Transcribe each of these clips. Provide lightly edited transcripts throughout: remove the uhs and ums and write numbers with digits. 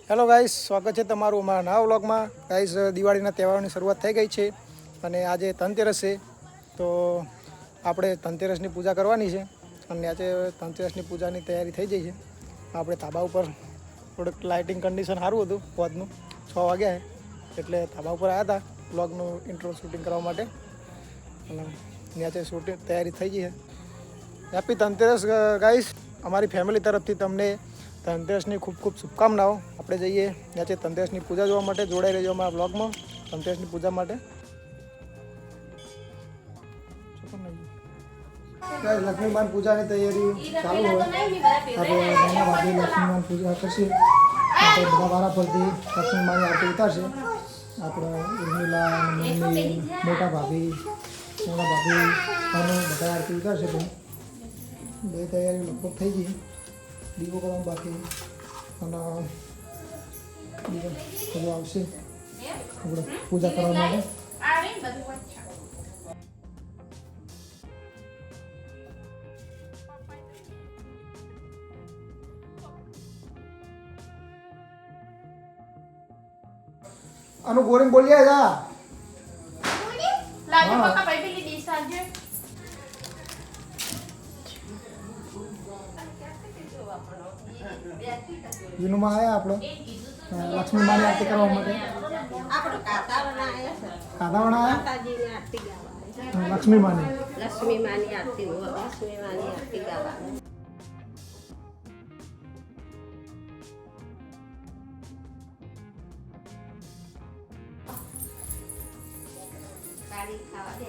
Hello guys, સ્વાગત છે તમારું અમારા નવા વ્લોગમાં. ગાઈસ, દિવાળીના તહેવારોની શરૂઆત થઈ ગઈ છે અને આજે ધનતેરસ છે. તો આપણે ધનતેરસની પૂજા કરવાની છે અને આજે ધનતેરસની પૂજાની તૈયારી થઈ ગઈ છે. આપણે ધાબા ઉપર થોડુંક લાઇટિંગ કન્ડિશન સારું હતું. પોતનું 6 વાગ્યા એટલે ધાબા ઉપર આવ્યા હતા વ્લોગનું ઇન્ટ્રો શૂટિંગ કરવા માટે અને ત્યાં શૂટિંગ તૈયારી થઈ ગઈ છે. Happy Dhanteras guys. અમારી ફેમિલી તરફથી તમને ધનતેરસની ખૂબ ખૂબ શુભકામનાઓ. આપણે જઈએ ત્યાં ધનતેરસની પૂજા જોવા માટે. જોડાઈ રહેજો અમારા બ્લોગમાં ધનતેરસની પૂજા માટે. લક્ષ્મીમાન પૂજાની તૈયારી ચાલુ હોય. આપણે નાના ભાભી લક્ષ્મીમાન પૂજા કરશે. આપણે બધા વારા પરથી લક્ષ્મીમાની આરતી ઉતારશે. આપણે ઉર્મિલા, મમ્મી, મોટા ભાભી, નાના ભાભી અને બધા આરતી ઉતારશે. બે તૈયારી લગભગ થઈ ગઈ. દીવો કરવાનું બાકી અને બીજો બધું આવશે આપણે પૂજા કરવા માટે. આનું ગોરિંગ બોલ્યા જા લાજો પક્કા ભાઈ પેલી ડીશ આવજે. વિનુમાં આવ્યા આપણે લક્ષ્મી માની આરતી કરવા માટે. આપણો કાતાવણા આવ્યા છે. કાદાવણા આવ્યા માતાજીની આરતી ગાવાની. લક્ષ્મી માની લક્ષ્મી માની આરતી ગાવાની. સાડી ખાવા દે.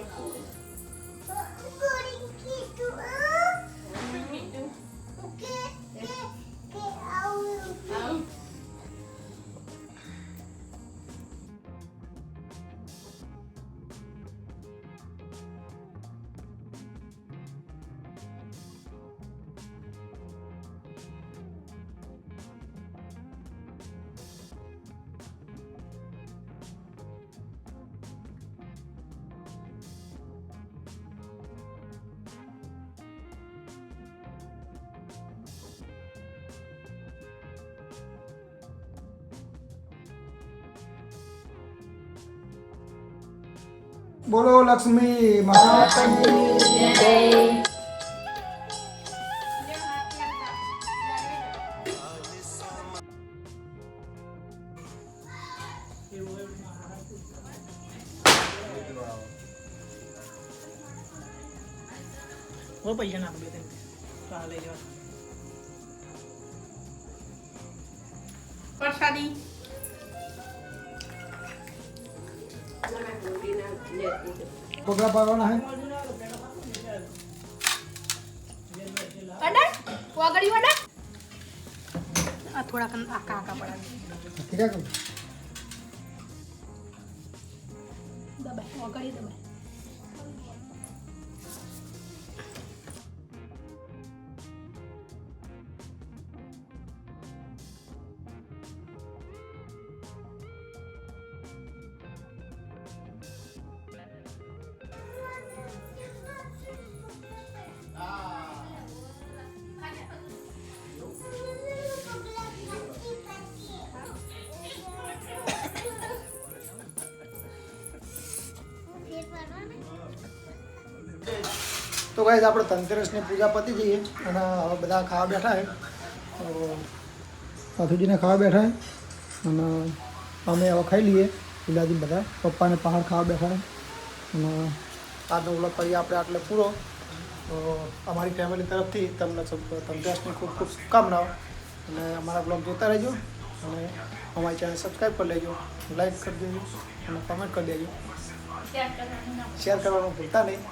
બોલો લક્ષ્મી માતાજી જય. वो पैसा ना दे दे तो आ ले जाओ પ્રસાદી પગલા પાડવાના હે. વડા વાગડી વડા આ થોડા કન આકા આકા પડા ઠીક છે. દબાઈ વાગડી દબાઈ. તો ગાઈસ, આપણે ધનતેરસની પૂજા પતી જઈએ અને હવે બધા ખાવા બેઠા છે. સાથુજીને ખાવા બેઠા છે અને અમે હવે ખાઈ લઈએ. પિલાજી બધા પપ્પાને પહાડ ખાવા બેઠા છે અને આજનો વ્લોગ કરીએ આપણે આટલે પૂરો. તો અમારી ફેમિલી તરફથી તમને ધનતેરસની ખૂબ ખૂબ શુભકામનાઓ અને અમારા બ્લોગ જોતા રહેજો અને અમારી ચેનલ સબસ્ક્રાઈબ કરી લેજો, લાઈક કરી દેજો અને કમેન્ટ કરી દેજો. શેર કરવાનું ભૂલતા નહીં.